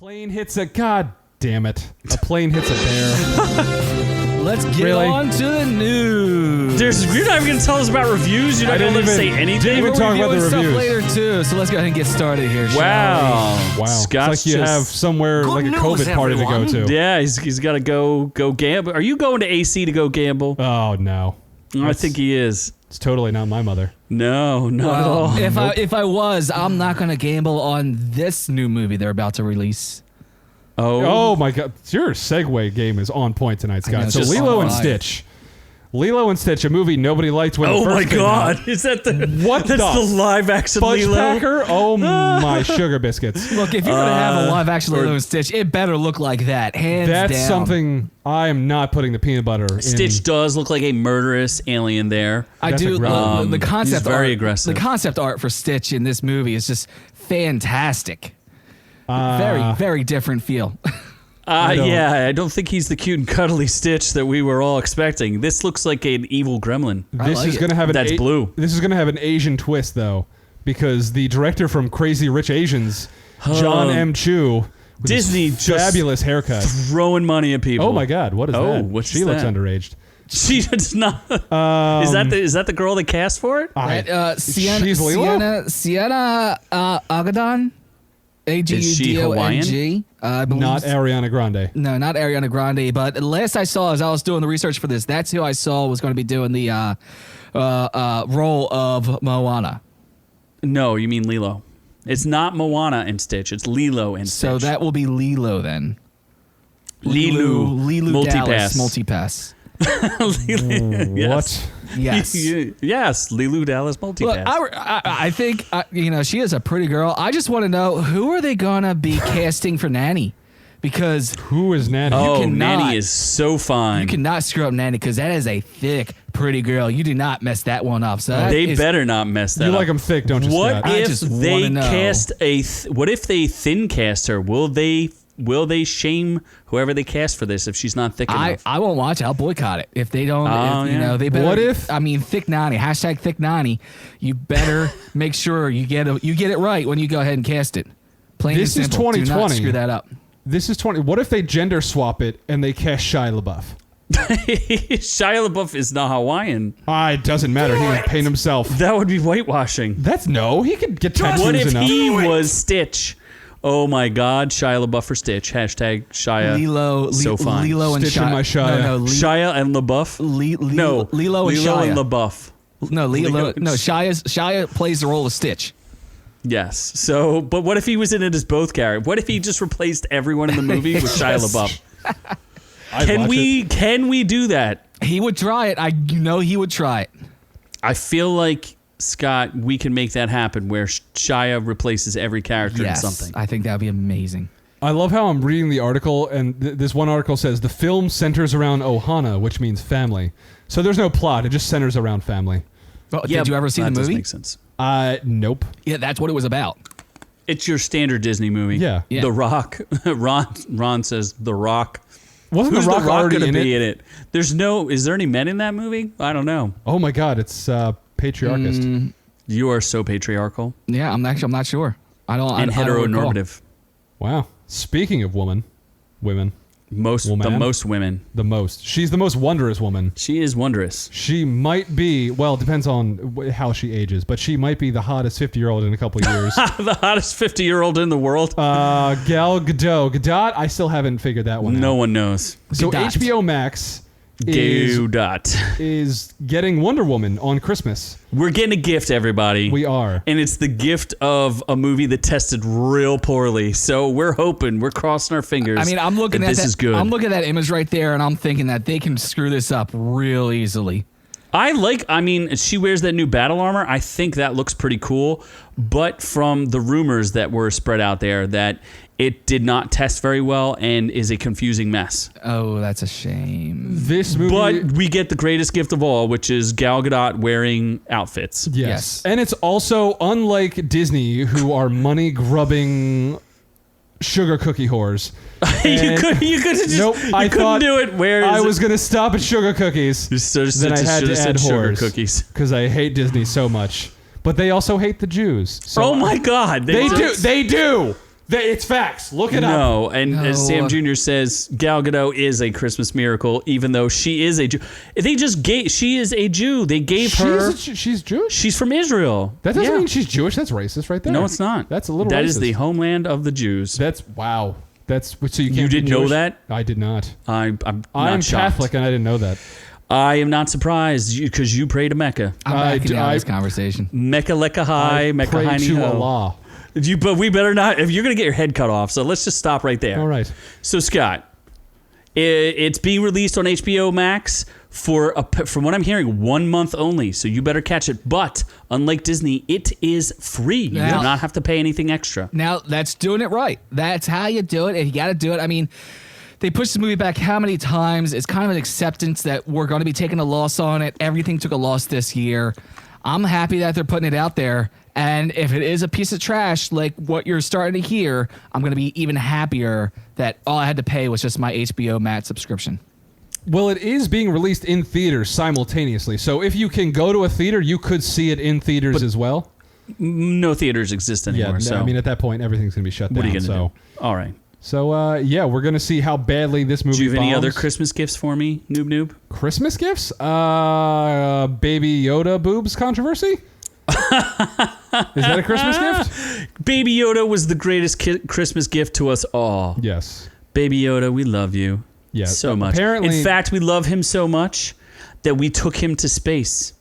plane hits a... God damn it. A plane hits a bear. Let's get on to the news. You're not even going to tell us about reviews? You're not going to say anything? Didn't even talk about the stuff reviews. later, too, so let's go ahead and get started here, Wow. It's like you have somewhere like a COVID party to go to. Yeah, he's got to go gamble. Are you going to AC to go gamble? Oh, no. I think he is. It's totally not my mother. No, not at all. If I was, I'm not going to gamble on this new movie they're about to release. Oh my God. Your segue game is on point tonight, Scott. So Lilo and Stitch. Lilo and Stitch, a movie nobody liked when it first came out. Is that the... What That's the live action Fudge Lilo? Packer? Oh my sugar biscuits. Look, if you're going to have a live action Lilo and Stitch, it better look like that, hands down. That's something I am not putting the peanut butter in. Stitch does look like a murderous alien there. I do. The concept he's very art, aggressive. The concept art for Stitch in this movie is just fantastic. Very, very different feel. I don't think he's the cute and cuddly Stitch that we were all expecting. This looks like an evil gremlin. This is going to have blue. This is going to have an Asian twist, though, because the director from Crazy Rich Asians, John M. Chu, with Disney his fabulous haircut, throwing money at people. Oh my God, what is that? She looks underaged. She does not. Is that the girl they cast for it? She's Lilo? Sienna Agadon. Is she Hawaiian? Not Ariana Grande. No, not Ariana Grande. But last I saw, as I was doing the research for this, that's who I saw was going to be doing the role of Moana. No, you mean Lilo. It's not Moana and Stitch. It's Lilo and Stitch. So that will be Lilo then. Lilu Multipass. Yes. What? Yes. Yes, Lilu Dallas Multipass. Look, I think, she is a pretty girl. I just want to know, who are they going to be casting for Nanny? Because... Who is Nanny? Nanny is so fine. You cannot screw up Nanny because that is a thick, pretty girl. You do not mess that one up. So they better not mess that up. You like them thick, don't you, What Scott? if they cast what if they thin cast her? Will they shame whoever they cast for this if she's not thick enough? I won't watch it. I'll boycott it. If they don't, they better. What if? Thick Nanny, #thick Nanny. You better make sure you get it right when you go ahead and cast it. Plain This and is simple. 2020. Do not screw that up. This is 20. What if they gender swap it and they cast Shia LaBeouf? Shia LaBeouf is not Hawaiian. It doesn't matter. He can paint himself. That would be whitewashing. He could get tattoos What if enough. he was Stitch? Oh my God, Shia LaBeouf for Stitch. #Shia. Lilo, so fine. Lilo and Stitch in my Shia. No, Shia and LaBeouf. Lilo and Shia. and LaBeouf. No, Shia plays the role of Stitch. Yes. So, but what if he was in it as both characters? What if he just replaced everyone in the movie with Shia LaBeouf? Can we do that? He would try it. He would try it. I feel like, Scott, we can make that happen where Shia replaces every character in something. I think that would be amazing. I love how I'm reading the article, and this one article says the film centers around Ohana, which means family. So there's no plot; it just centers around family. Well, did you ever see the movie? That does make sense. Nope. Yeah, that's what it was about. It's your standard Disney movie. Yeah. The Rock. Ron says The Rock. Wasn't Who's The Rock already going to in be it? in it? Is there any men in that movie? I don't know. Oh my God, it's patriarchist. You are so patriarchal. Yeah, I'm not sure. And heteronormative. Wow. Speaking of women. The most. She's the most wondrous woman. She is wondrous. She might be, well, it depends on how she ages, but she might be the hottest 50-year-old in a couple of years. The hottest 50-year-old in the world? Gal Gadot, I still haven't figured that one out. No one knows. So Gadot. HBO Max is getting Wonder Woman on Christmas. We're getting a gift, everybody. We are. And it's the gift of a movie that tested real poorly. So we're crossing our fingers. I'm looking at this is good. I'm looking at that image right there, and I'm thinking that they can screw this up real easily. She wears that new battle armor. I think that looks pretty cool. But from the rumors that were spread out there, that it did not test very well and is a confusing mess. Oh, that's a shame. This movie... But we get the greatest gift of all, which is Gal Gadot wearing outfits. Yes. And it's also, unlike Disney, who are money-grubbing sugar cookie whores. You could have just... Nope, I couldn't do it. I was going to stop at sugar cookies. Then I had to add sugar whores. Cookies. Because I hate Disney so much. But they also hate the Jews. So oh my God. They do. They do. It's facts. Look it up. No, and as Sam Jr. says, Gal Gadot is a Christmas miracle, even though she is a Jew. She is a Jew. They gave her. She's Jewish? She's from Israel. That doesn't mean she's Jewish. That's racist right there. No, it's not. That's a little That racist. is the homeland of the Jews. Wow. So you can't You didn't know that? I did not. I'm I'm shocked. Catholic and I didn't know that. I am not surprised because you pray to Mecca. I'm backing out of this conversation. Mecca Lecca High, Mecca pray Heini to Ho. Allah. But we better not, if you're going to get your head cut off. So let's just stop right there. All right. So, Scott, it's being released on HBO Max for, from what I'm hearing, 1 month only. So you better catch it. But unlike Disney, it is free. You do not have to pay anything extra. Now, that's doing it right. That's how you do it. And you got to do it. I mean, they pushed the movie back how many times? It's kind of an acceptance that we're going to be taking a loss on it. Everything took a loss this year. I'm happy that they're putting it out there. And if it is a piece of trash, like what you're starting to hear, I'm going to be even happier that all I had to pay was just my HBO Max subscription. Well, it is being released in theaters simultaneously. So if you can go to a theater, you could see it in theaters as well. No theaters exist anymore. Yeah, so I mean, at that point, everything's going to be shut down. what are you going to do? All right. So, we're going to see how badly this movie Do you have any bombs. other Christmas gifts for me, Noob? Christmas gifts? Baby Yoda boobs controversy? Is that a Christmas gift? Baby Yoda was the greatest Christmas gift to us all. Yes. Baby Yoda, we love you so much. Apparently, in fact, we love him so much that we took him to space.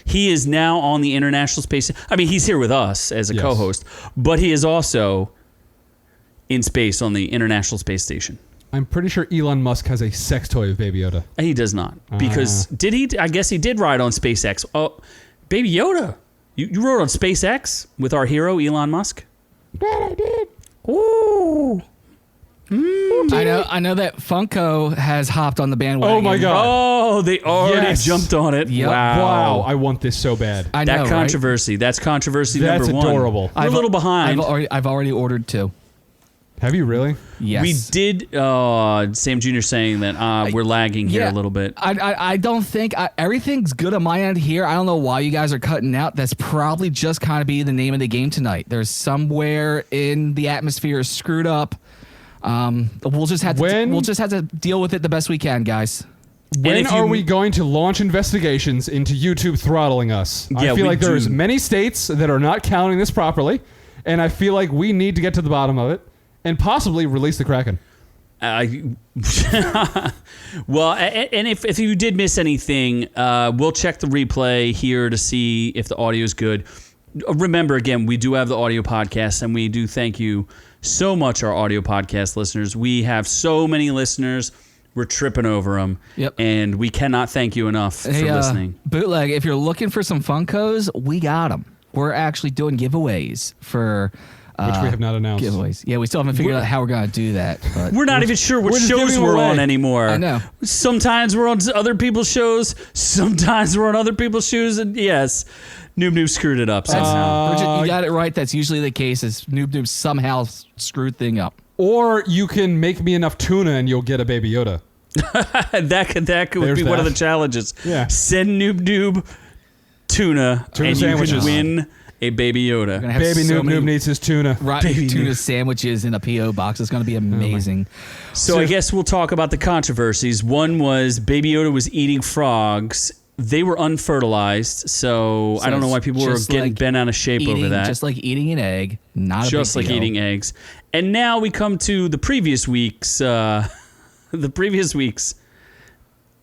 He is now on the International Space. I mean, he's here with us as a co-host, but he is also in space on the International Space Station. I'm pretty sure Elon Musk has a sex toy of Baby Yoda. He does not. Because did he? I guess he did ride on SpaceX. Oh, Baby Yoda. You rode on SpaceX with our hero, Elon Musk? Dad, I did. Ooh. I know that Funko has hopped on the bandwagon. Oh, my God. Oh, they already jumped on it. Yep. Wow. I want this so bad. I know, that controversy. Right? That's controversy number one. That's adorable. We're a little behind. I've already ordered 2. Have you really? Yes. We did. Sam Jr. saying that we're lagging here a little bit. I don't think everything's good on my end here. I don't know why you guys are cutting out. That's probably just kind of be the name of the game tonight. There's somewhere in the atmosphere screwed up. We'll just have to deal with it the best we can, guys. When are we going to launch investigations into YouTube throttling us? Yeah, I feel like there's many states that are not counting this properly, and I feel like we need to get to the bottom of it. And possibly release the Kraken. Well, and if you did miss anything, we'll check the replay here to see if the audio is good. Remember, again, we do have the audio podcast, and we do thank you so much, our audio podcast listeners. We have so many listeners. We're tripping over them. Yep. And we cannot thank you enough for listening. Bootleg, if you're looking for some Funkos, we got them. We're actually doing giveaways for... which we have not announced. Giveaways. Yeah, we still haven't figured out how we're going to do that. But we're not even sure what shows we're on anymore. I know. Sometimes we're on other people's shows. Sometimes we're on other people's shows. And yes, Noob screwed it up somehow. Bridget, you got it right. That's usually the case. Is Noob somehow screwed thing up. Or you can make me enough tuna and you'll get a Baby Yoda. that could be one of the challenges. Yeah. Send Noob tuna and sandwiches. You can win a Baby Yoda. Baby Noob needs his tuna. Baby tuna sandwiches in a P.O. box. It's going to be amazing. So I guess we'll talk about the controversies. One was Baby Yoda was eating frogs. They were unfertilized, so I don't know why people were getting bent out of shape over that. Just like eating an egg, not just like eating eggs. And now we come to the previous week's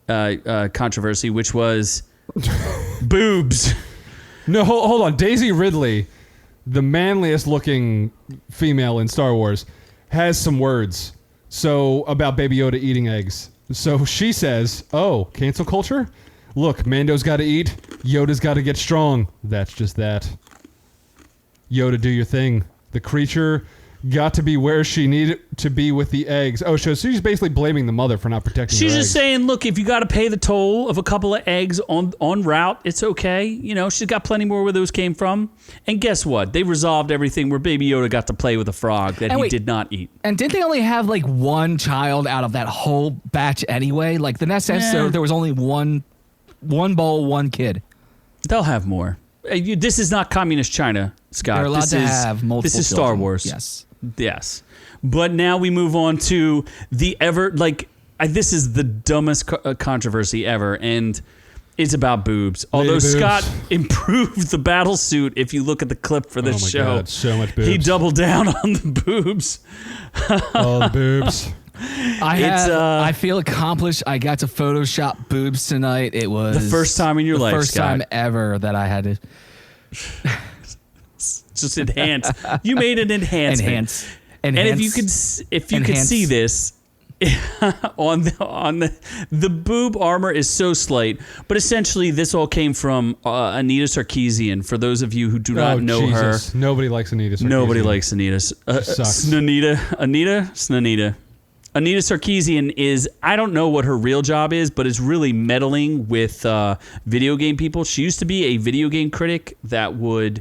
controversy, which was boobs. No, hold on. Daisy Ridley, the manliest looking female in Star Wars, has some words about Baby Yoda eating eggs. So she says, "Oh, cancel culture? Look, Mando's got to eat. Yoda's got to get strong. That's just that. Yoda, do your thing. The creature got to be where she needed to be with the eggs." Oh, so she's basically blaming the mother for not protecting She's her just eggs. saying, look, if you got to pay the toll of a couple of eggs on route, it's okay. You know, she's got plenty more where those came from. And guess what? They resolved everything where Baby Yoda got to play with a frog that he did not eat. And didn't they only have like one child out of that whole batch anyway? Like the next episode, there was only one bowl, one kid. They'll have more. This is not communist China, Scott. They're allowed to have multiple This is children. Star Wars. Yes. Yes. But now we move on to the this is the dumbest controversy ever, and it's about boobs. Although boobs. Scott improved the battle suit, if you look at the clip for this show, God, so much boobs. he doubled down on the boobs. All the boobs. I feel accomplished. I got to Photoshop boobs tonight. It was The first time in your life, first Scott. time ever that I had to Just enhance. You made an enhancement. And if you could see this on the boob armor is so slight, but essentially this all came from Anita Sarkeesian. For those of you who do not know Jesus. her, Nobody likes Anita Sarkeesian. nobody likes Anita. Sucks. Snanita. Anita Sarkeesian is, I don't know what her real job is, but it's really meddling with video game people. She used to be a video game critic that would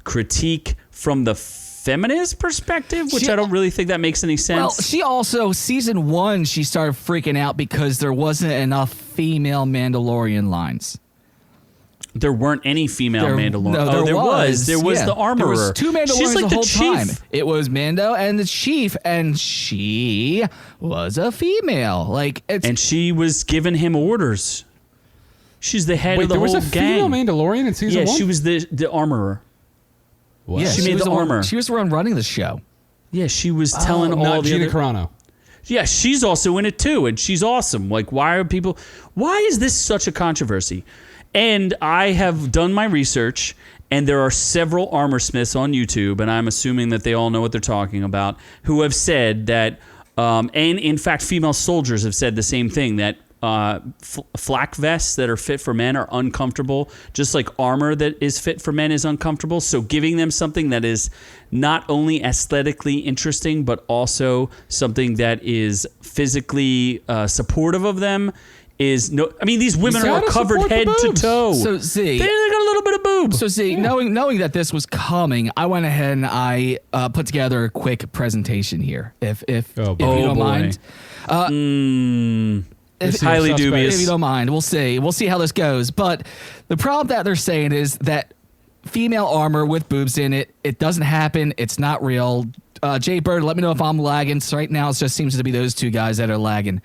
critique from the feminist perspective, which I don't really think that makes any sense. Well, she also, season 1, she started freaking out because there wasn't enough female Mandalorian lines. There weren't any female Mandalorians. No, there was. There was the armorer. There was 2 Mandalorians She's like the whole chief. time. It was Mando and the chief, and she was a female. And she was giving him orders. She's the head of the there whole was a gang. female Mandalorian in season 1? Yeah, she was the armorer. What? Yeah, She made was the armor. She was the one running the show. Yeah, she was telling all Not the Gina other... Carano. Yeah, she's also in it too, and she's awesome. Why is this such a controversy? And I have done my research, and there are several armor smiths on YouTube, and I'm assuming that they all know what they're talking about, who have said that, and in fact, female soldiers have said the same thing, that flak vests that are fit for men are uncomfortable, just like armor that is fit for men is uncomfortable. So giving them something that is not only aesthetically interesting, but also something that is physically supportive of them is no. I mean, these women are covered head to toe. So see, they got a little bit of boob. So see, knowing that this was coming, I went ahead and I put together a quick presentation here. If you don't mind. It's highly dubious. If you don't mind, we'll see. We'll see how this goes. But the problem that they're saying is that female armor with boobs in it, it doesn't happen. It's not real. Jay Bird, let me know if I'm lagging. So right now, it just seems to be those two guys that are lagging.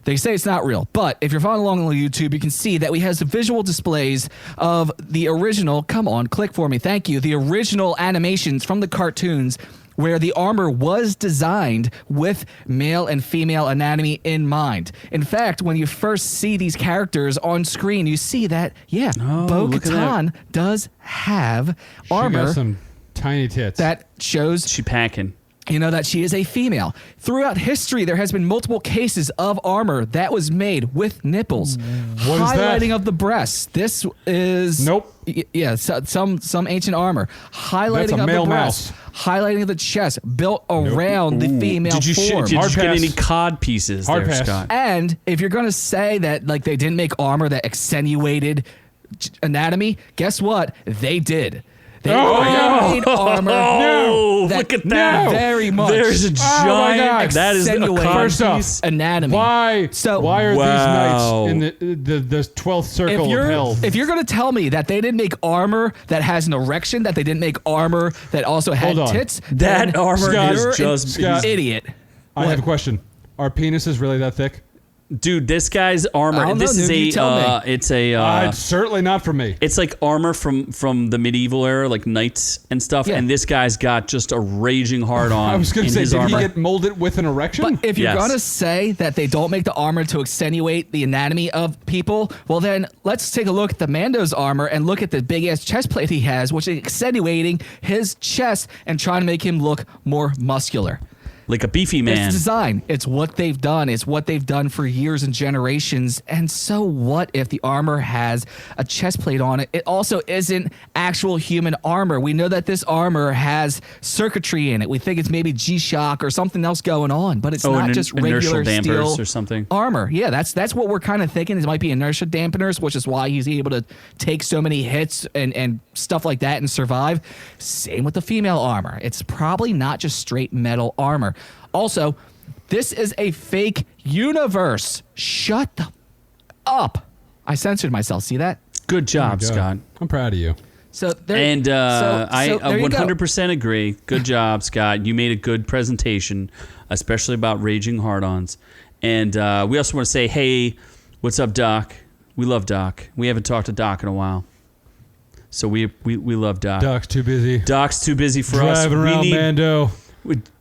They say it's not real. But if you're following along on YouTube, you can see that we have some visual displays of the original. Come on, click for me. Thank you. The original animations from the cartoons, where the armor was designed with male and female anatomy in mind. In fact, when you first see these characters on screen, you see that, Bo-Katan does have armor. She got some tiny tits. That shows She packing. that she is a female. Throughout history, there has been multiple cases of armor that was made with nipples. What is that? Highlighting of the breasts. This is... Nope. Yeah, some ancient armor. Highlighting That's a of male the breasts. mouse. Highlighting of the chest built around the female Did you form. get Hard any pass. cod pieces Hard there, pass. Scott? And if you're going to say that they didn't make armor that accentuated anatomy, guess what? They did. They made armor. Oh, that look at that. Very much. There's a my giant. God. That is a Accentuated. cod First off, piece. anatomy. Why are Wow. these knights in the 12th circle of hell? If you're going to tell me that they didn't make armor that has an erection, that they didn't make armor that also had Hold on. tits, That then armor you're is just... Scott. an idiot. I have a question. Are penises really that thick? Dude, this guy's armor. I don't know, This is dude. You tell me. it's a. Certainly not for me. It's like armor from the medieval era, like knights and stuff. Yeah. And this guy's got just a raging hard on. I was going in to say, his did armor. he get molded with an erection? But if you're Yes. going to say that they don't make the armor to accentuate the anatomy of people, well then let's take a look at the Mando's armor and look at the big ass chest plate he has, which is accentuating his chest and trying to make him look more muscular. Like a beefy man. It's design. It's what they've done. It's what they've done for years and generations. And so what if the armor has a chest plate on it? It also isn't actual human armor. We know that this armor has circuitry in it. We think it's maybe G-Shock or something else going on, but it's not just regular inertial dampers steel or something. armor. Yeah, that's what we're kind of thinking. It might be inertia dampeners, which is why he's able to take so many hits and stuff like that and survive. Same with the female armor. It's probably not just straight metal armor. Also, this is a fake universe. Shut the up. I censored myself. See that? Good job, God. Scott. I'm proud of you. So there, And I there you go. 100% agree. Good job, Scott. You made a good presentation, especially about raging hard-ons. And we also want to say, hey, what's up, Doc? We love Doc. We haven't talked to Doc in a while. So we love Doc. Doc's too busy. Doc's too busy for us. Driving around Mando.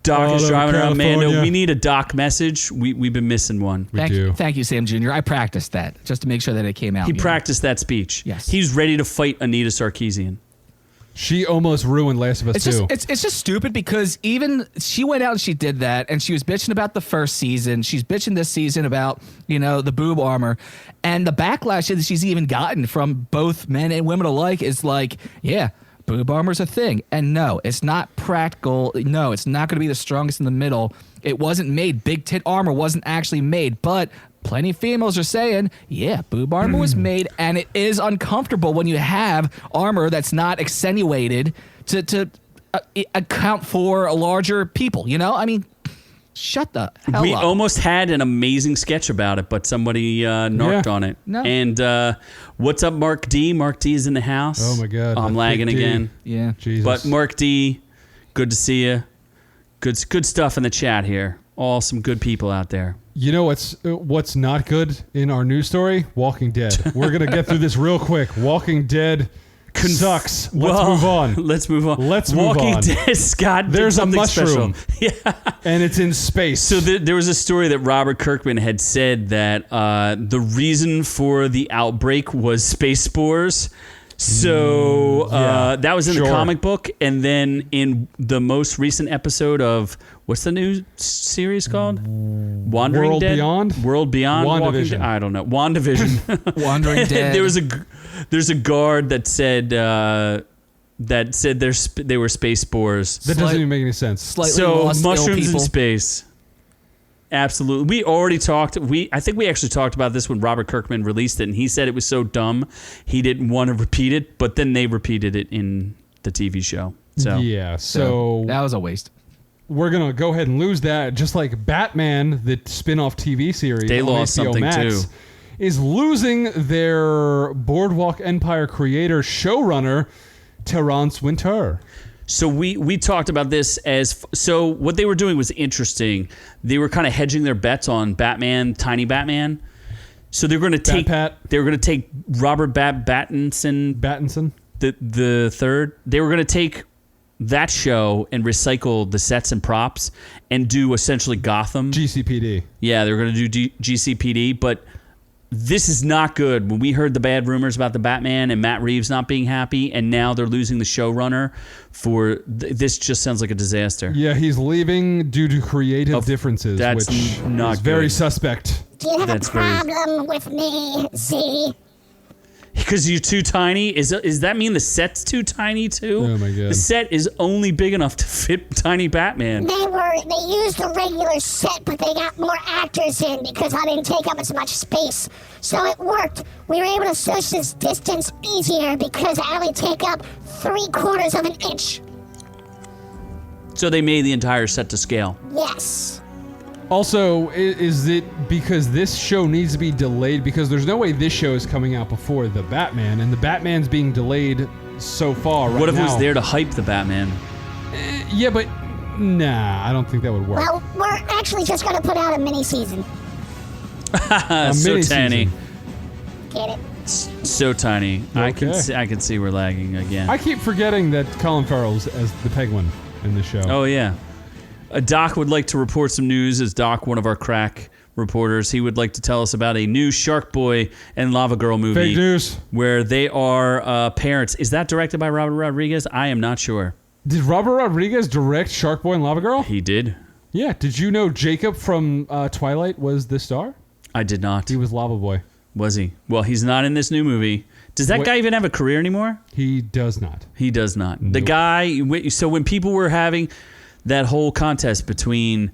Doc all is over driving around Mando. California. We need a Doc message. We've been missing one. We do. Thank you, Sam Jr. I practiced that just to make sure that it came out. He practiced that speech. Yes. He's ready to fight Anita Sarkeesian. She almost ruined Last of Us 2. It's just stupid because even she went out and she did that and she was bitching about the first season. She's bitching this season about, the boob armor. And the backlash that she's even gotten from both men and women alike is like, yeah, boob armor's a thing. And no, it's not practical. No, it's not going to be the strongest in the middle. It wasn't made. Big tit armor wasn't actually made, but plenty of females are saying, yeah, boob armor was made, and it is uncomfortable when you have armor that's not accentuated to account for larger people, I mean, shut the hell We up. almost had an amazing sketch about it, but somebody narked on it. No. And what's up, Mark D? Mark D is in the house. Oh, my God. I'm The lagging big D. again. Yeah. Jesus. But Mark D, good to see you. Good stuff in the chat here. All some good people out there. You know what's not good in our news story? Walking Dead. We're going to get through this real quick. Walking Dead sucks. Let's move on. Let's move on. Let's move Walking on. Dead, Scott. There's did a something mushroom. Special. Yeah. And it's in space. So there was a story that Robert Kirkman had said that the reason for the outbreak was space spores. So yeah, that was in the sure. comic book, and then in the most recent episode of what's the new series called? Wandering World Dead? Beyond? World Beyond. Walking WandaVision. Dead? I don't know. WandaVision. Wandering Dead. There's a guard that said they were space spores. that doesn't even make any sense. Slightly So lost ill mushrooms in people. space. Absolutely. We already talked. I think we actually talked about this when Robert Kirkman released it, and he said it was so dumb he didn't want to repeat it, but then they repeated it in the TV show. So Yeah, so that was a waste. we're going to go ahead and lose that. Just like Batman, the spin-off TV series They on lost HBO something, Max, too. is losing their Boardwalk Empire creator showrunner, Terrence Winter. So we talked about this so what they were doing was interesting. They were kind of hedging their bets on Batman, Tiny Batman. So they're going to take Robert Pattinson. the third. They were going to take that show and recycle the sets and props and do essentially Gotham. GCPD. Yeah, they were going to do GCPD, but this is not good. When we heard the bad rumors about the Batman and Matt Reeves not being happy, and now they're losing the showrunner for this, just sounds like a disaster. Yeah, he's leaving due to creative differences, that's which not is very good. suspect. Do you have That's a very- problem with me, Z? Because you're too tiny? Is that mean the set's too tiny too? Oh, my God. The set is only big enough to fit Tiny Batman. They used a regular set, but they got more actors in because I didn't take up as much space. So it worked. We were able to search this distance easier because I only take up 3/4 of an inch. So they made the entire set to scale. Yes. Also, is it because this show needs to be delayed? Because there's no way this show is coming out before the Batman, and the Batman's being delayed so far right now. What if it was there to hype the Batman? Yeah, but nah, I don't think that would work. Well, we're actually just going to put out a mini-season. So mini tiny. season. Get it? So tiny. I can see we're lagging again. I keep forgetting that Colin Farrell's as the Penguin in the show. Oh, yeah. Doc would like to report some news. As Doc, one of our crack reporters, he would like to tell us about a new Shark Boy and Lava Girl movie. Fake news. Where they are parents. Is that directed by Robert Rodriguez? I am not sure. Did Robert Rodriguez direct Shark Boy and Lava Girl? He did. Yeah. Did you know Jacob from Twilight was the star? I did not. He was Lava Boy. Was he? Well, he's not in this new movie. Does that guy even have a career anymore? He does not. He does not. The guy, so when people were having that whole contest between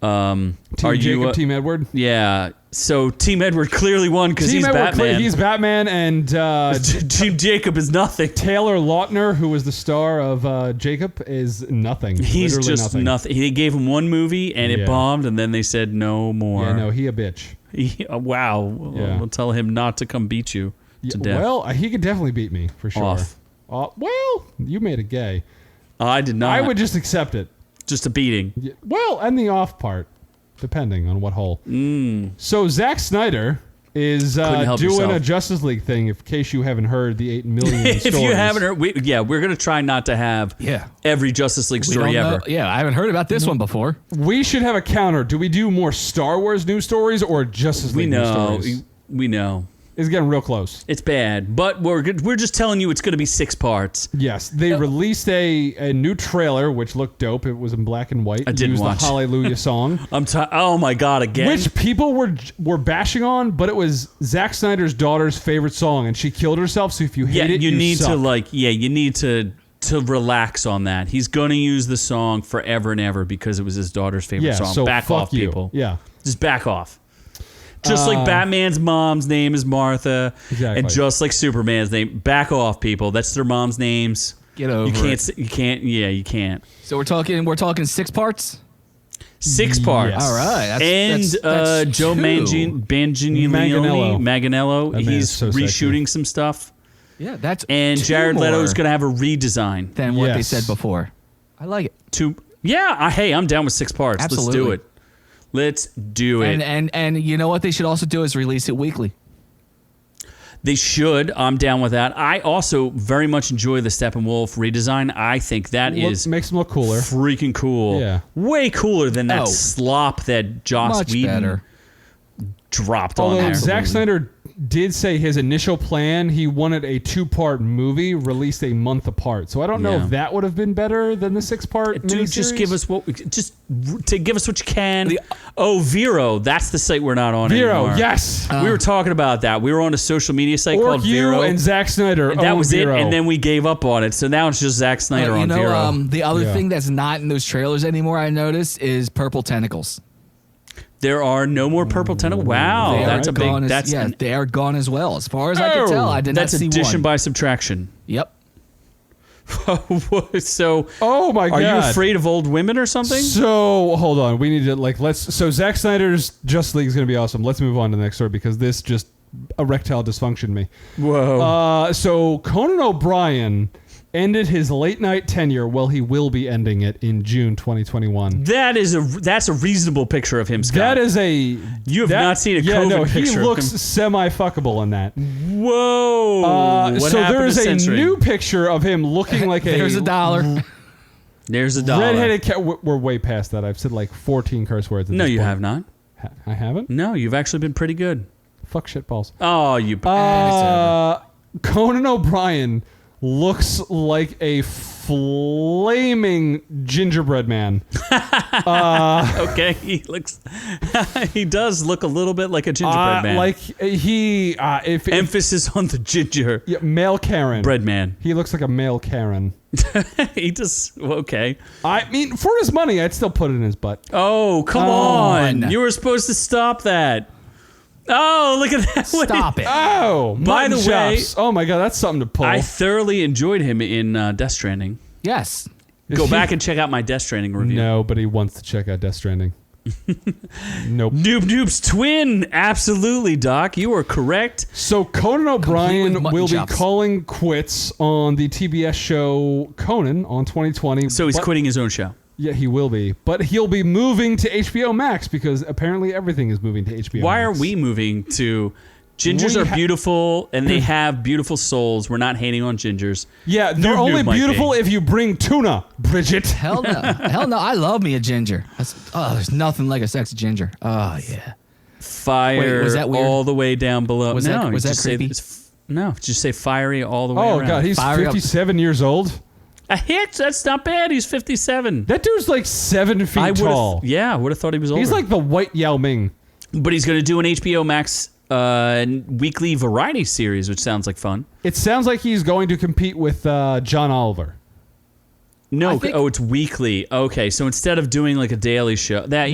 Team Jacob, Team Edward? Yeah. So Team Edward clearly won because he's Batman. He's Batman, and Team Jacob is nothing. Taylor Lautner, who was the star of Jacob, is nothing. He's Literally just nothing. They gave him one movie and it bombed, and then they said no more. Yeah, no, he a bitch. Wow. Yeah. We'll tell him not to come beat you to death. Well, he could definitely beat me for sure. Off. Well, you made it gay. I did not. I would just accept it. Just a beating. Yeah, well, and the off part, depending on what hole. So Zack Snyder is help doing yourself. a Justice League thing. In case you haven't heard the 8 million If stories. you haven't heard, we're going to try not to have every Justice League We story don't know- ever. Yeah, I haven't heard about this one before. We should have a counter. Do we do more Star Wars news stories or Justice We League news know. stories? We know. It's getting real close. It's bad, but we're just telling you it's going to be 6 parts. Yes, they released a new trailer which looked dope. It was in black and white. I didn't used watch. the Hallelujah song, Oh my God, again. which people were bashing on, but it was Zack Snyder's daughter's favorite song, and she killed herself. So if you hate it, you need suck. you need to relax on that. He's going to use the song forever and ever because it was his daughter's favorite song. So back fuck off, you. people. Yeah. Just back off. Just like Batman's mom's name is Martha, Exactly. and just like Superman's name, back off, people. That's their mom's names. Get over it. You can't. Yeah, you can't. So we're talking 6 parts. 6 parts. Yes. All right. And Joe 2. Manganiello, That man he's is so reshooting some stuff. Yeah, that's And 2 Jared Leto is more going to have a redesign. than what they Yes. said before. I like it. Hey, I'm down with 6 parts. Let's do Absolutely. it. Let's do it. And you know what they should also do is release it weekly. They should. I'm down with that. I also very much enjoy the Steppenwolf redesign. I think that is makes them look cooler. freaking cool. Yeah. Way cooler than that Oh. slop that Joss Much Whedon better. dropped on Although there. Zack Snyder did say his initial plan, he wanted a 2-part movie released a month apart. So I don't know Yeah. if that would have been better than the 6-part Dude, just give us what you can. Vero, that's the site we're not on Vero, anymore. yes. We were talking about that. We were on a social media site called Vero. OrkU and Zack Snyder. And that own was Vero. it, and then we gave up on it. So now it's just Zack Snyder you on know, Vero. the other Yeah. thing that's not in those trailers anymore, I noticed, is purple tentacles. There are no more purple tentacles. Wow, They that's are a big. gone That's they are gone as well. As far as I can tell, I did not that's see addition one. by subtraction. Yep. So, Oh my god. are you afraid of old women or something? So hold on, we need to so Zack Snyder's Justice League is going to be awesome. Let's move on to the next story because this just erectile dysfunction me. Whoa. So Conan O'Brien ended his late night tenure. Well, he will be ending it in June 2021. That's a reasonable picture of him, Scott. That is You have not seen a COVID he picture of looks him. semi-fuckable in that. Whoa. What So happened there is to a censoring? new picture of him looking like There's a dollar. There's a dollar. redheaded cat. We're way past that. I've said like 14 curse words. At No, this you point. have not. I haven't. No, you've actually been pretty good. Fuck shitballs. Oh, you. Conan O'Brien looks like a flaming gingerbread man. Okay, he does look a little bit like a gingerbread man. Like if Emphasis on the ginger male Karen. bread man. He looks like a male Karen. He does okay. I mean, for his money, I'd still put it in his butt. Oh, come on! on. You were supposed to stop that. Oh, look at that! Stop it. Oh, By mutton the way- chops. Oh my god, that's something to pull. I thoroughly enjoyed him in Death Stranding. Yes. Go back and check out my Death Stranding review. Nobody wants to check out Death Stranding. Nope. Noob's twin. Absolutely, Doc. You are correct. So Conan O'Brien with mutton will chops. be calling quits on the TBS show Conan on 2020. So he's but- quitting his own show. Yeah, he will be. But he'll be moving to HBO Max because apparently everything is moving to HBO Why are Max. we moving to... Gingers We are beautiful, and they have beautiful souls. We're not hating on gingers. Yeah, they're Noob only might be. beautiful if you bring tuna, Bridget. Hell no. Hell no. I love me a ginger. There's nothing like a sexy ginger. Oh, yeah. Fire Wait, was that weird? all the way down below. Was no, that just say creepy? no, just say fiery all the way Oh, around. God, he's Fire up. 57 years old. A hit? That's not bad. He's 57. That dude's like 7 feet I tall. I would have thought he was older. He's like the white Yao Ming. But he's going to do an HBO Max weekly variety series, which sounds like fun. It sounds like he's going to compete with John Oliver. No, I think- it's weekly. Okay, so instead of doing like a daily show, that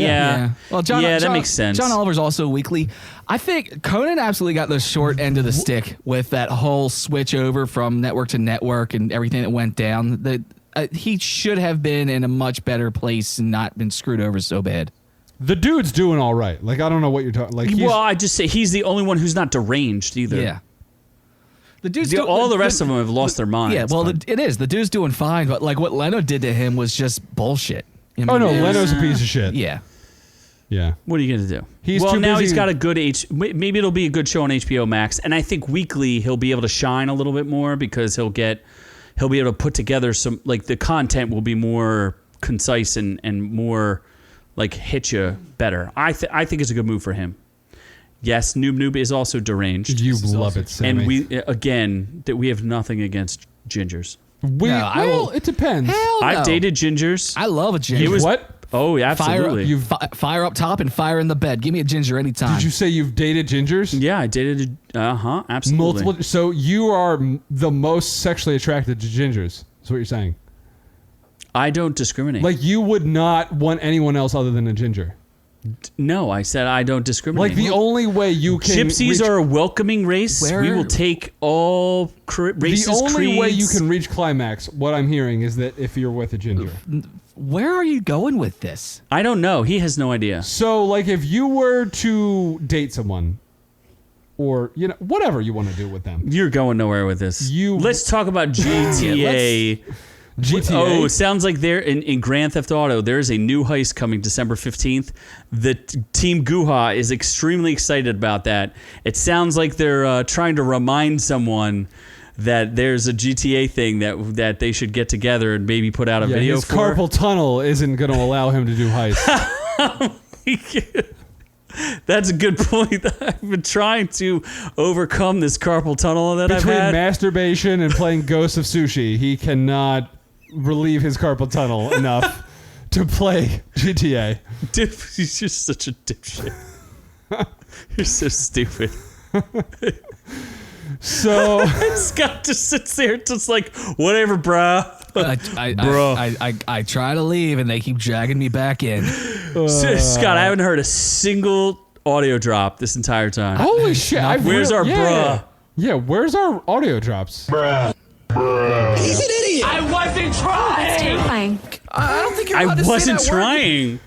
Well, John, that makes sense. John Oliver's also weekly. I think Conan absolutely got the short end of the stick with that whole switch over from network to network and everything that went down. He should have been in a much better place and not been screwed over so bad. The dude's doing all right. Like, I don't know what you're talking. Like, Well, I just say he's the only one who's not deranged either. Yeah. The dude's all the rest of them have lost their minds. Yeah, well, it is. The dude's doing fine, but like what Leno did to him was just bullshit. I mean, Leno's a piece of shit. Yeah. Yeah. What are you gonna do? He's well, too now busy. he's got a good maybe it'll be a good show on HBO Max, and I think weekly he'll be able to shine a little bit more because he'll be able to put together some, like, the content will be more concise and more like hit you better. I think it's a good move for him. Yes, Noob is also deranged. You love it, Sammy. And we have nothing against gingers. It depends. Hell no. I've dated gingers. I love a ginger. What? Oh, yeah, absolutely. Fire up top and fire in the bed. Give me a ginger anytime. Did you say you've dated gingers? Yeah, I dated. Absolutely. Multiple. So you are the most sexually attracted to gingers. That's what you're saying. I don't discriminate. Like, you would not want anyone else other than a ginger. No, I said I don't discriminate. Like, the only way you can Gypsies are a welcoming race. We will take all races. The only way you creeds. can reach climax, what I'm hearing, is that if you're with a ginger. Where are you going with this? I don't know. He has no idea. So, like, if you were to date someone, or, whatever you want to do with them. You're going nowhere with this. Let's talk about GTA. GTA? Oh, it sounds like they're in Grand Theft Auto. There's a new heist coming December 15th. The Team Guha is extremely excited about that. It sounds like they're trying to remind someone that there's a GTA thing that they should get together and maybe put out a video his for. carpal tunnel isn't going to allow him to do heists. That's a good point. I've been trying to overcome this carpal tunnel that Between I've had. masturbation and playing Ghost of Sushi, he cannot relieve his carpal tunnel enough to play GTA. He's just such a dipshit. You're so stupid. So Scott just sits there, just like, whatever, bruh. I try to leave and they keep dragging me back in. Scott, I haven't heard a single audio drop this entire time. holy shit! Where's our bruh? Yeah, where's our audio drops? He's an idiot. I wasn't trying. Terrifying. I don't think you're I allowed to say wasn't that word. trying.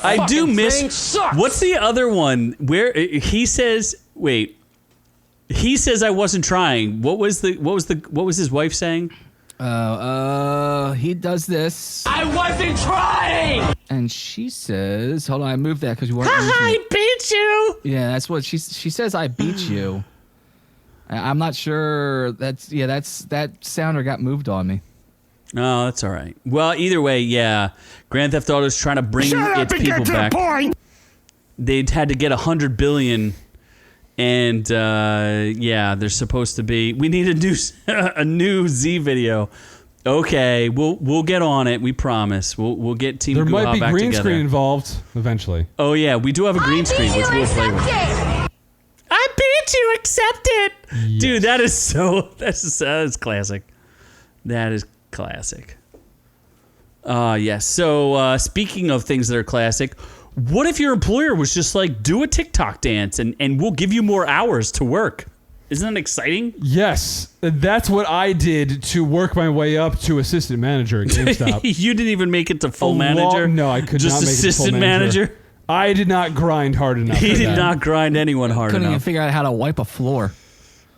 I do miss. thing sucks. What's the other one where he says? Wait. He says I wasn't trying. What was his wife saying? He does this, I wasn't trying. and she says, "Hold on, I moved that because you weren't." I beat you. Yeah, that's what she says. I beat you. I'm not sure. That sounder got moved on me. Oh, that's all right. Well, either way, yeah. Grand Theft Auto is trying to bring its people back. They had to get 100 billion, and they're supposed to be. We need a new Z video. Okay, we'll get on it. We promise. We'll get Team There Guha might be back green together. screen involved eventually. Oh yeah, we do have a green screen which we'll play with. I beat you. Accept it, dude. That is classic. That is classic. Yes. So speaking of things that are classic, what if your employer was just like, do a TikTok dance and we'll give you more hours to work? Isn't that exciting? Yes, that's what I did to work my way up to assistant manager at GameStop. You didn't even make it to full manager? No, I could just not make it to full assistant manager? I did not grind hard enough. He for did that. not grind anyone hard Couldn't even enough. figure out how to wipe a floor.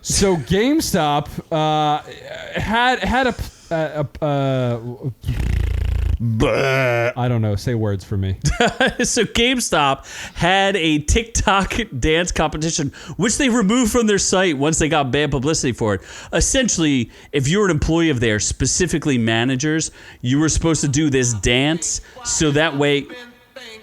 So GameStop had I don't know. Say words for me. So GameStop had a TikTok dance competition, which they removed from their site once they got bad publicity for it. Essentially, if you're an employee of theirs, specifically managers, you were supposed to do this dance so that way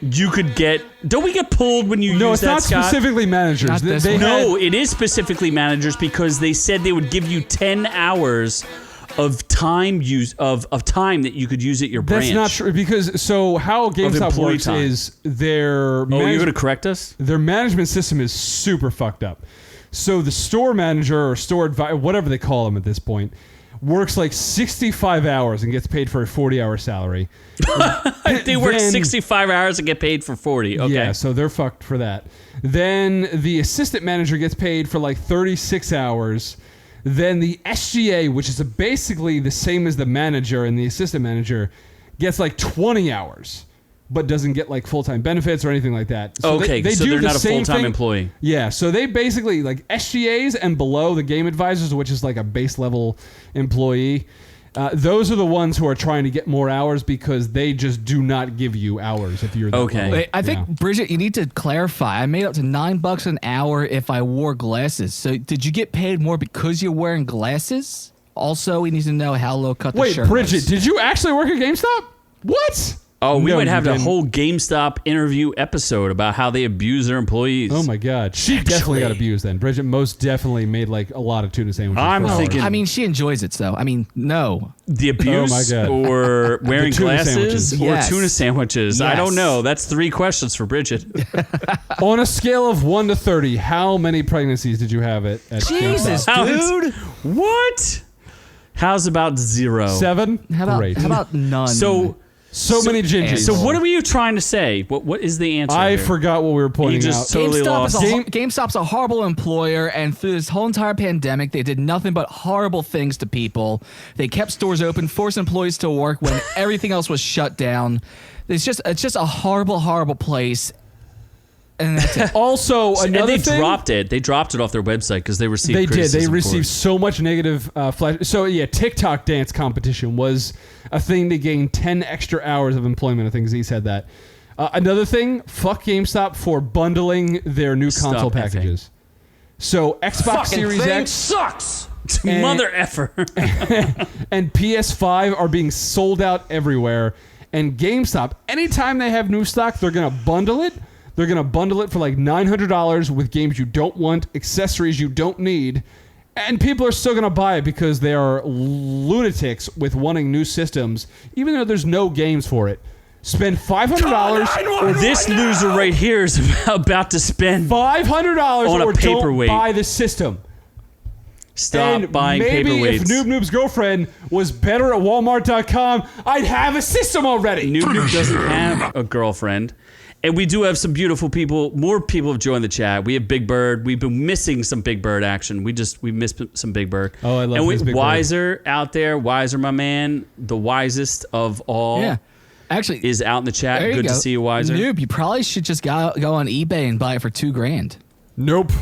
you could get... Don't we get pulled when you No, use it's that, not Scott? specifically managers. Not this They one. No, it is specifically managers because they said they would give you 10 hours of time time that you could use at your branch. That's not true because so how GameStop employee works time. is their Oh, you're going to correct us? their management system is super fucked up. So the store manager or store advisor, whatever they call them at this point, works like 65 hours and gets paid for a 40-hour salary. They work Then- 65 hours and get paid for 40. Okay. Yeah, so they're fucked for that. Then the assistant manager gets paid for like 36 hours. Then the SGA, which is basically the same as the manager and the assistant manager, gets like 20 hours. but doesn't get like full-time benefits or anything like that. So okay, they so do they're the not a same full-time thing. employee. Yeah, so they basically like SGAs and below the game advisors, which is like a base level employee. Those are the ones who are trying to get more hours because they just do not give you hours if you're that Okay. low. Wait, I think, Yeah. Bridget, you need to clarify. I made up to $9 an hour if I wore glasses. So did you get paid more because you're wearing glasses? Also, we need to know how low cut the Wait, shirt Bridget, was. did you actually work at GameStop? What? Oh, we No, would have you a didn't. whole GameStop interview episode about how they abuse their employees. Oh my God, she definitely got abused. Then Bridget most definitely made like a lot of tuna sandwiches. I'm for hours. thinking- I mean, she enjoys it, so. I mean, no. The abuse Oh my God. or wearing tuna glasses sandwiches. or Yes. tuna sandwiches. I don't Yes. know. That's 3 questions for Bridget. On a scale of 1 to 30, how many pregnancies did you have at Jesus, GameStop? dude. What? How's about 0? 7? How Great. about none? So many gingies. So what are you trying to say? What is the answer? I here? forgot what we were pointing You just out. totally GameStop lost. GameStop's a horrible employer, and through this whole entire pandemic, they did nothing but horrible things to people. They kept stores open, forced employees to work when everything else was shut down. It's just a horrible, horrible place. And that's it. Also, and another they thing, dropped it. They dropped it off their website because they received They did. They criticism for received it. so much negative flash. So yeah, TikTok dance competition was a thing to gain 10 extra hours of employment. I think Z said that. Another thing, fuck GameStop for bundling their new Stop console effing. packages. So Xbox Fucking Series thing X sucks. Mother effer. and PS5 are being sold out everywhere. And GameStop, anytime they have new stock, they're gonna bundle it. They're going to bundle it for like $900 with games you don't want, accessories you don't need, and people are still going to buy it because they are lunatics with wanting new systems, even though there's no games for it. Spend $500 or This loser right here is about to spend. $500 On a or don't paperweight. buy the system. Stop And buying maybe if paperweights. Noob Noob's girlfriend was better at Walmart.com, I'd have a system already. Noob Noob doesn't have a girlfriend. And we do have some beautiful people. More people have joined the chat. We have Big Bird. We've been missing some Big Bird action. We missed some Big Bird. Oh, I love and his Big Bird. Wiser out there. Wiser, my man. The wisest of all. Yeah. Actually, Is out in the chat. there you Good go. to see you, Wiser. Noob, you probably should just go on eBay and buy it for $2,000. Nope.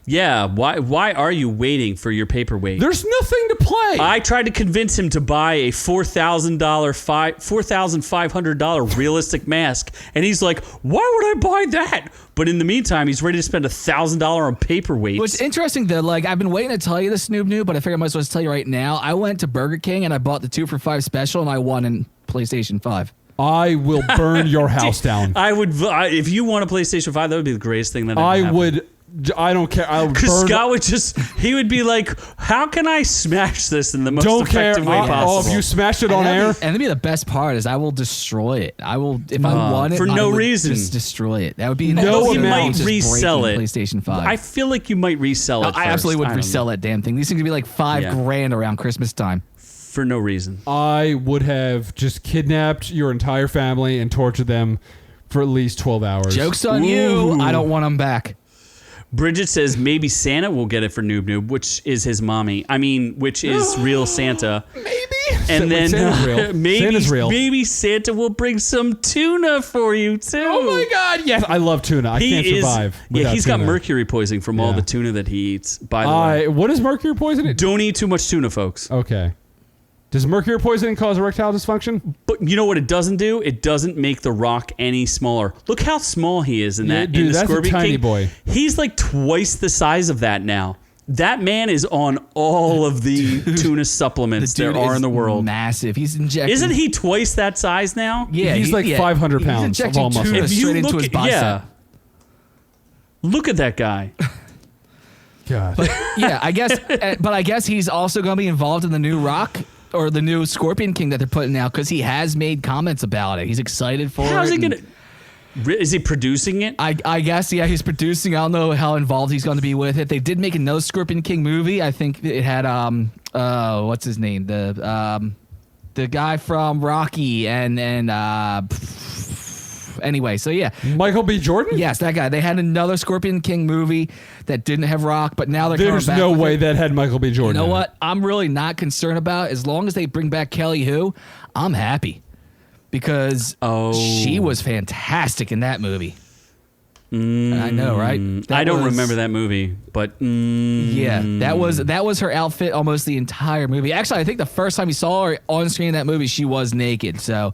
Yeah. Why are you waiting for your paperweight? There's nothing to play. I tried to convince him to buy a $4,500 realistic mask, and he's like, "Why would I buy that?" But in the meantime, he's ready to spend $1,000 on paperweights. What's interesting though, like I've been waiting to tell you this, Noob, but I figured I might as well just tell you right now. I went to Burger King and I bought the 2 for $5 special, and I won in PlayStation 5. I will burn your house down. If you want a PlayStation 5, that would be the greatest thing that ever I happened. would. I don't care. I'll Because burn. Scott would he would be like, "How can I smash this in the most Don't care. effective way possible?" Oh, if you smashed it on and air, that'd be the best part is I will destroy it. I will if I won it for I no would reason. Just destroy it. That would be No Although he amount. might just resell breaking it. PlayStation 5. I feel like you might resell it. I absolutely would first. I don't resell know. that damn thing. These things would be like $5,000 around Christmas time. for no reason. I would have just kidnapped your entire family and tortured them for at least 12 hours. Joke's on you. I don't want them back. Bridget says maybe Santa will get it for Noob Noob, which is his mommy. I mean, which is real Santa. Maybe. And then Santa's real. Santa's real. maybe Santa will bring some tuna for you too. Oh my God! Yes, I love tuna. I can't survive. Yeah, without he's got tuna. mercury poisoning from all Yeah. the tuna that he eats. By the way, What is mercury poisoning? don't eat too much tuna, folks. Okay. Does mercury poisoning cause erectile dysfunction? But you know what it doesn't do? It doesn't make the Rock any smaller. Look how small he is in Yeah, that. dude, in the that's a Scorpion tiny King. boy. He's like twice the size of that now. That man is on all of the tuna supplements there Dude are is in the world. massive. He's injecting. Isn't he twice that size now? Yeah, He's like 500 pounds He's of all injecting muscle. tuna If you straight into look his at- bicep. yeah. Look at that guy. God. Yeah, I guess. But I guess he's also going to be involved in the new Rock or the new Scorpion King that they're putting out because he has made comments about it. He's excited for it. How's he and gonna? Is he producing it? I guess, yeah, he's producing. I don't know how involved he's going to be with it. They did make another Scorpion King movie. I think it had what's his name? The guy from Rocky and anyway, so yeah. Michael B. Jordan? Yes, that guy. They had another Scorpion King movie that didn't have Rock, but now they're There's coming back no with way it. that had Michael B. Jordan. You know in it. what? I'm really not concerned about. As long as they bring back Kelly Hu, I'm happy. because she was fantastic in that movie. I know, right? I don't remember that movie, but yeah, that was her outfit almost the entire movie. Actually, I think the first time we saw her on screen in that movie, she was naked. So,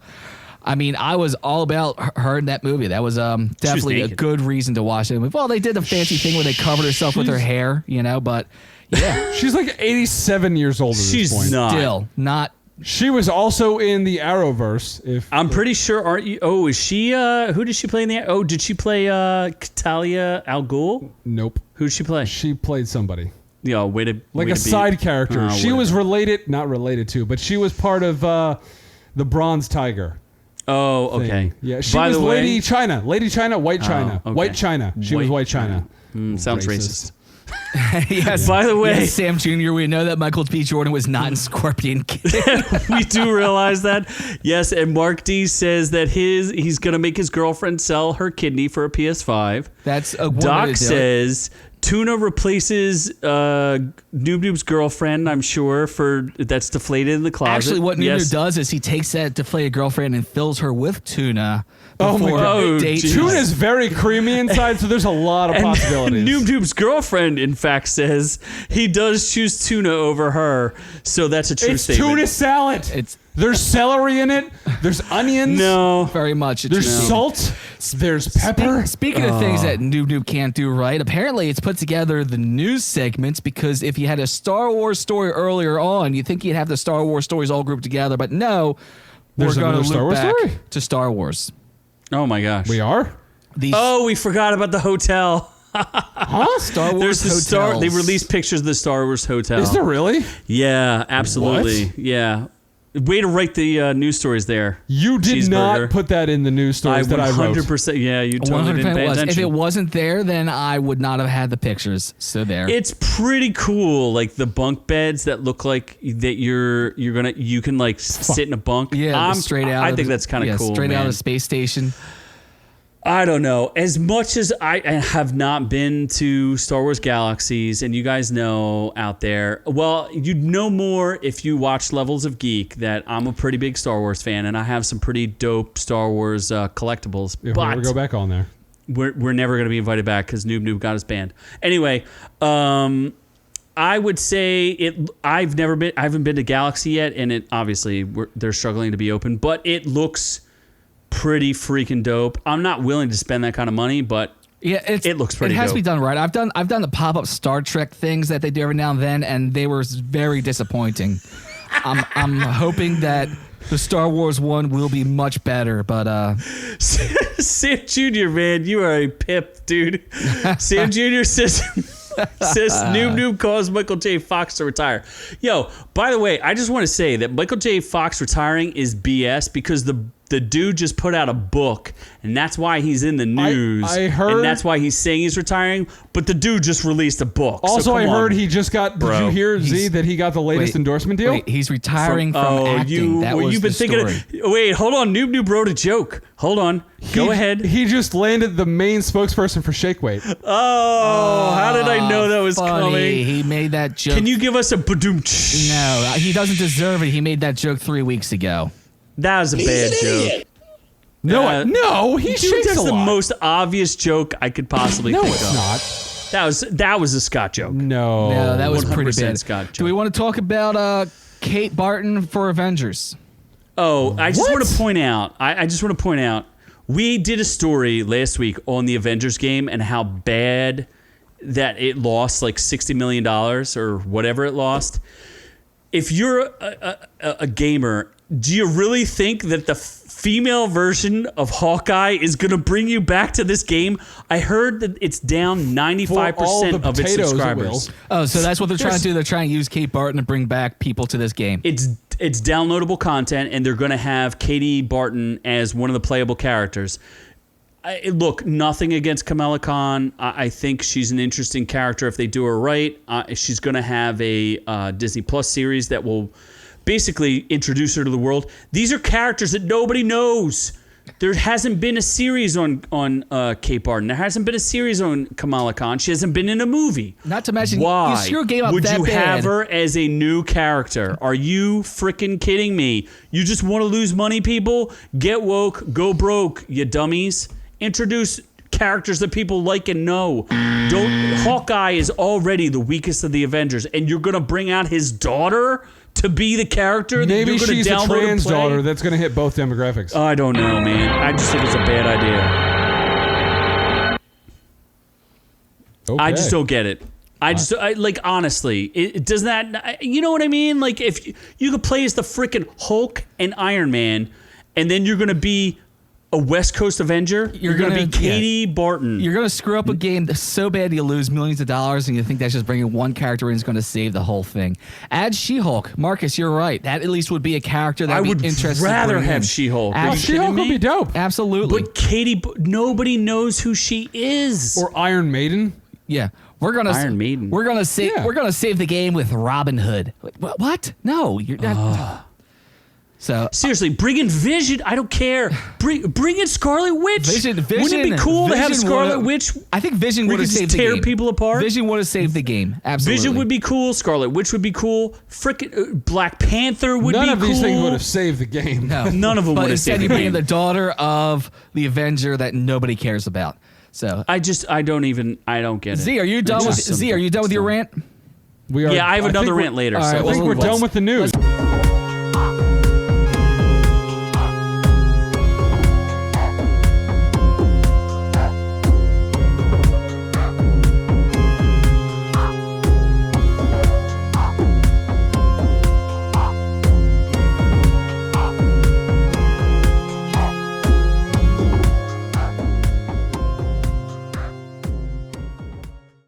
I mean, I was all about her in that movie. That was definitely a good reason to watch it. Well, they did the fancy thing where they covered herself with her hair, but yeah. She's like 87 years old at this point. She's not. Still not. She was also in the Arrowverse. I'm pretty sure, aren't you? Oh, is she, who did she play in the, did she play Talia Al Ghul? Nope. Who did she play? She played somebody. Yeah, way to side character. She was not related to, but she was part of the Bronze Tiger. Oh, okay. Thing. Yeah, she was Lady China, White China. Okay. White China. She was White China. Sounds racist. Yes. By the way, yes, Sam Jr., we know that Michael B. Jordan was not in Scorpion King. We do realize that. Yes, and Mark D says that he's going to make his girlfriend sell her kidney for a PS5. That's a Doc says Tuna replaces Noob Noob's girlfriend, I'm sure, that's deflated in the closet. Actually, what Noob Noob does is he takes that deflated girlfriend and fills her with tuna. Oh my God. Tuna's very creamy inside, so there's a lot of possibilities. Noob Noob's girlfriend, in fact, says he does choose tuna over her, so that's a true statement. Tuna salad. There's celery in it. There's onions. No. Very much. There's salt. There's pepper. Speaking of things that Noob Noob can't do right, apparently it's put together the news segments because if you had a Star Wars story earlier on, you'd think you'd have the Star Wars stories all grouped together, but no. There's we're going to Star loop Wars back story? to Star Wars. Oh my gosh. We are? We forgot about the hotel. Huh? Star Wars hotels. They released pictures of the Star Wars hotel. Is there really? Yeah, absolutely. What? Yeah. Way to write the news stories there. You did not put that in the news stories that I wrote. 100%. Yeah, you totally didn't pay attention. If it wasn't there, then I would not have had the pictures. So there. It's pretty cool, like the bunk beds that look like that you can like sit in a bunk. Yeah, straight out. I think that's kind of cool. Straight man. out of space station. I don't know. As much as I have not been to Star Wars Galaxies, and you guys know out there, well, you'd know more if you watch Levels of Geek that I'm a pretty big Star Wars fan, and I have some pretty dope Star Wars collectibles. If but we ever go back on there, we're never going to be invited back because Noob Noob got us banned. Anyway, I would say I haven't been to Galaxy yet, and it obviously they're struggling to be open, but it looks pretty freaking dope. I'm not willing to spend that kind of money, but it looks pretty dope. It has to be done right. I've done the pop-up Star Trek things that they do every now and then, and they were very disappointing. I'm hoping that the Star Wars one will be much better, but Sam Jr., man, you are a pip, dude. Sam Jr. says Noob Noob caused Michael J. Fox to retire. Yo, by the way, I just want to say that Michael J. Fox retiring is BS because the dude just put out a book, and that's why he's in the news. I heard, and that's why he's saying he's retiring. But the dude just released a book. Also, I heard he just got. Did you hear Z that he got the latest endorsement deal? Wait, he's retiring from acting. You've been thinking. Wait, hold on. Noob Noob wrote a joke. Hold on. Go ahead. He just landed the main spokesperson for Shake Weight. Oh, how did I know that was coming? He made that joke. Can you give us a badoom? No, he doesn't deserve it. He made that joke 3 weeks ago. That was a bad joke. No, he shakes that's a the lot. most obvious joke I could possibly think of. No, it's not. That was a Scott joke. No, that was pretty bad. Scott joke. Do we want to talk about Kate Barton for Avengers? Oh, I just want to point out. I just want to point out. We did a story last week on the Avengers game and how bad that it lost, like $60 million or whatever it lost. If you're a gamer, do you really think that the female version of Hawkeye is going to bring you back to this game? I heard that it's down 95% of its subscribers. Oh, so that's what they're trying to do. They're trying to use Kate Barton to bring back people to this game. It's downloadable content, and they're going to have Katie Barton as one of the playable characters. Look, nothing against Kamala Khan. I think she's an interesting character if they do her right. She's going to have a Disney Plus series that will basically introduce her to the world. These are characters that nobody knows. There hasn't been a series on Kate Barton. There hasn't been a series on Kamala Khan. She hasn't been in a movie. Not to mention, why you screw a game up would that you bad. have her as a new character? Are you freaking kidding me? You just want to lose money, people? Get woke, go broke, you dummies. Introduce characters that people like and know. Hawkeye is already the weakest of the Avengers, and you're gonna bring out his daughter to be the character that Maybe you're gonna she's a download and trans play? daughter that's going to hit both demographics. I don't know, man. I just think it's a bad idea. Okay. I just don't get it. Honestly, it does that. You know what I mean? Like, if you could play as the freaking Hulk and Iron Man, and then you're gonna be a West Coast Avenger. You're gonna be Katie Barton. You're gonna screw up a game so bad you lose millions of dollars, and you think that's just bringing one character in is going to save the whole thing. Add She-Hulk, Marcus. You're right. That at least would be a character that I would be interesting. rather have She-Hulk. Add Are you She-Hulk kidding would me? be dope. Absolutely. But nobody knows who she is. Or Iron Maiden. Yeah, we're gonna Iron Maiden. We're gonna save. Yeah. We're gonna save the game with Robin Hood. What? No, you're not. So Seriously, bring in Vision. I don't care. Bring in Scarlet Witch. Wouldn't it be cool to have Scarlet Witch? I think Vision We would have could saved just the tear game. people apart. Vision would have saved the game. Absolutely. Vision would be cool. Scarlet Witch would be cool. Frickin' Black Panther would be cool. None of these things would have saved the game. No. None of them But would have instead, saved you the bring in game. the daughter of the Avenger that nobody cares about. So I don't get it. Z, are you done with It's Z? Are you done with your rant? We are, Yeah, I have another think rant later. All So right, I think well, we're let's- done with the news.